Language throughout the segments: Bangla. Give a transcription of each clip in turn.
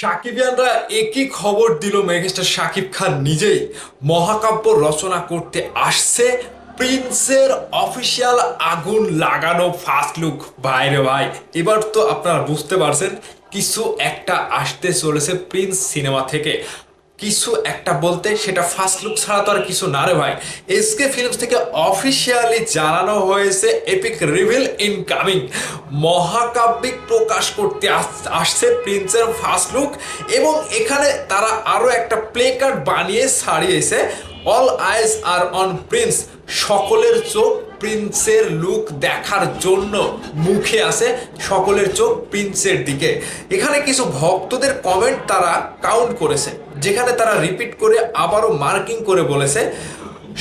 সাকিবিয়ানরা একই খবর দিল, মেগাস্টার শাকিব খান নিজেই মহাকাব্য রচনা করতে আসছে। প্রিন্সের অফিসিয়াল আগুন লাগানো ফার্স্ট লুক। ভাইরে ভাই, এবার তো আপনারা বুঝতে পারছেন কিছু একটা আসতে চলেছে প্রিন্স সিনেমা থেকে। কিছু একটা বলতে সেটা ফার্স্ট লুক ছাড়া তো আর কিছু না রে ভাই। এসকে ফিল্মস থেকে অফিসিয়ালি জানানো হয়েছে এপিক রিভিল ইনকামিং। মহাকাব্যিক প্রকাশ করতে আসছে প্রিন্সের ফার্স্ট লুক। এবং এখানে তারা আরো একটা প্লে কার্ড বানিয়ে ছাড়িয়েছে, all eyes are on Prince. সকলের চোখ প্রিন্সের লুক দেখার জন্য মুখে আছে, সকলের চোখ প্রিন্সের দিকে। এখানে কিছু ভক্তদের কমেন্ট তারা কাউন্ট করেছে, যেখানে তারা রিপিট করে আবারও মার্কিং করে বলেছে।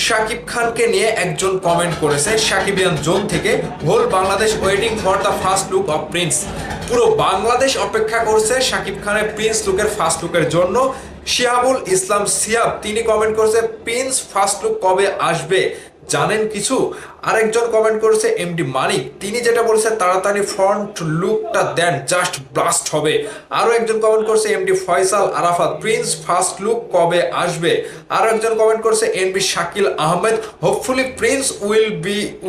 শাকিব খানকে নিয়ে একজন কমেন্ট করেছে সাকিবিয়ান জোন থেকে, whole Bangladesh waiting for the first look of prince. পুরো বাংলাদেশ অপেক্ষা করছে শাকিব খানের প্রিন্স লুকের ফার্স্ট লুকের জন্য। শিহাবুল ইসলাম সিয়াব তিনি কমেন্ট করেছে, প্রিন্স ফার্স্ট লুক কবে আসবে জানেন কিছু? আরেকজন কমেন্ট করেছে এমডি মানিক, তিনি যেটা বলেছে তাড়াতাড়ি ফ্রন্ট লুকটা দেন, জাস্ট ব্লাস্ট হবে। আরো একজন কমেন্ট করছে MD Faisal Arafat, prince first look কবে আসবে? আরো একজন কমেন্ট করছে MD Shakil Ahmed, hopefully prince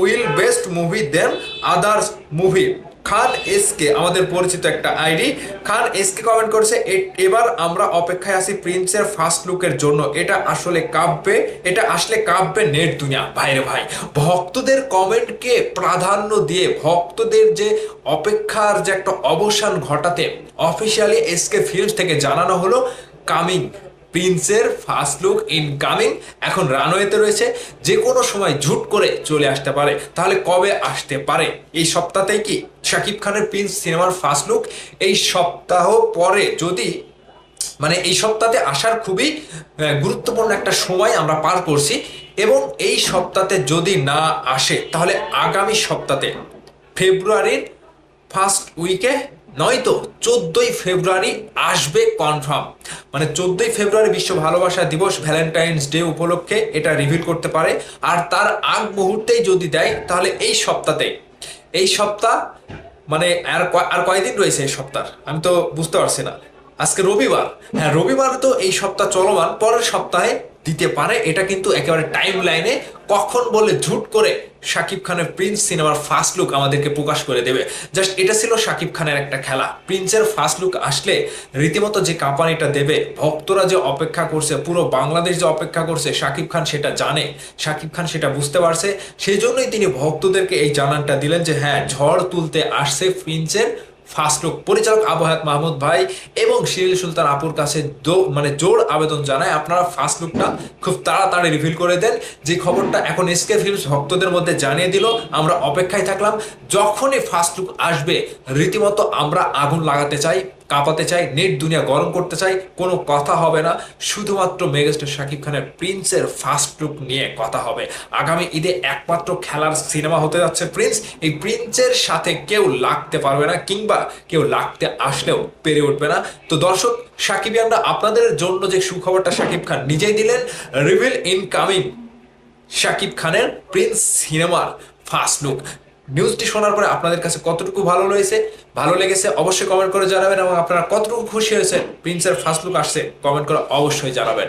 will best movie then others movie. Khan SK, আমাদের পরিচিত একটা আইডি, খান এসকে কমেন্ট করছে, এবার আমরা অপেক্ষায় আছি প্রিন্সের ফার্স্ট লুকের জন্য, এটা আসলে কাঁপবে, এটা আসলে কাঁপবে নেট দুনিয়া। ভাইরে ভাই, ভক্তদের কমেন্টকে প্রাধান্য দিয়ে ভক্তদের যে অপেক্ষার যে একটা অবসান ঘটাতে অফিসিয়ালি এসকে ফিল্মস থেকে জানানো হলো কামিং, প্রিন্সের ফার্স্ট লুক ইনকামিং। এখন রানওয়েতে রয়েছে, যে কোনো সময় ঝুট করে চলে আসতে পারে। তাহলে কবে আসতে পারে? এই সপ্তাহতেই কি শাকিব খানের প্রিন্স সিনেমার ফার্স্ট লুক? এই সপ্তাহ পরে যদি, মানে এই সপ্তাহে আসার খুবই গুরুত্বপূর্ণ একটা সময় আমরা পার করছি। এবং এই সপ্তাহে যদি না আসে তাহলে আগামী সপ্তাহে ফেব্রুয়ারির ফার্স্ট উইকে, নয়তো 14ই ফেব্রুয়ারি আসবে কনফার্ম। মানে 14ই ফেব্রুয়ারি বিশ্ব ভালোবাসা দিবস, ভ্যালেন্টাইন্স ডে উপলক্ষে এটা রিভিল করতে পারে। আর তার আগ মুহূর্তেই যদি দেয় তাহলে এই সপ্তাহে, এই সপ্তাহ মানে আর কয়দিন রয়েছে এই সপ্তাহ আমি তো বুঝতে পারছি না। আজকে রবিবার, হ্যাঁ রবিবার, তো এই সপ্তাহ চলমান, পরের সপ্তাহে দিতে পারে। এটা কিন্তু একেবারে টাইম লাইনে কখন বলে ঝুট করে শাকিব খানের প্রিন্স সিনেমার ফার্স্ট লুক আমাদেরকে প্রকাশ করে দেবে। জাস্ট এটা ছিল শাকিব খানের একটা খেলা। প্রিন্সের ফার্স্ট লুক আসলে রীতিমতো যে কাঁপানিটা দেবে, ভক্তরা যে অপেক্ষা করছে, পুরো বাংলাদেশ যে অপেক্ষা করছে, শাকিব খান সেটা জানে, শাকিব খান সেটা বুঝতে পারছে। সেই জন্যই তিনি ভক্তদেরকে এই জানানটা দিলেন যে হ্যাঁ, ঝড় তুলতে আসছে প্রিন্সের ফার্স্ট লুক। পরিচালক আবু হায়াত মাহমুদ ভাই এবং শিরিল সুলতান আপুর কাছে জোর আবেদন জানায়, আপনারা ফার্স্ট লুকটা খুব তাড়াতাড়ি রিভিল করে দেন। যে খবরটা এখন এসকে ফিল্মস ভক্তদের মধ্যে জানিয়ে দিল, আমরা অপেক্ষায় থাকলাম। যখনই ফার্স্ট লুক আসবে রীতিমতো আমরা আগুন লাগাতে চাই, কাঁপাতে চাই, নেট দুনিয়া গরম করতে চাই। কোনো কথা হবে না, শুধুমাত্র মেগাস্টার শাকিব খানের প্রিন্সের ফার্স্ট লুক নিয়ে কথা হবে। আগামী ঈদে একমাত্র খেলার সিনেমা হতে যাচ্ছে প্রিন্স। এই প্রিন্সের সাথে কেউ লাগতে পারবে না, কিংবা কেউ লাগতে আসলেও পেরে উঠবে না। তো দর্শক, সাকিবিয়ানরা আপনাদের জন্য যে সুখবরটা শাকিব খান নিজেই দিলেন, রিভিল ইনকামিং শাকিব খানের প্রিন্স সিনেমার ফার্স্ট লুক। নিউজটি শোনার পরে আপনাদের কাছে কতটুকু ভালো লেগেছে অবশ্যই কমেন্ট করে জানাবেন। এবং আপনারা কতটুকু খুশি হয়েছে প্রিন্সের ফার্স্ট লুক আসছে কমেন্ট করে অবশ্যই জানাবেন।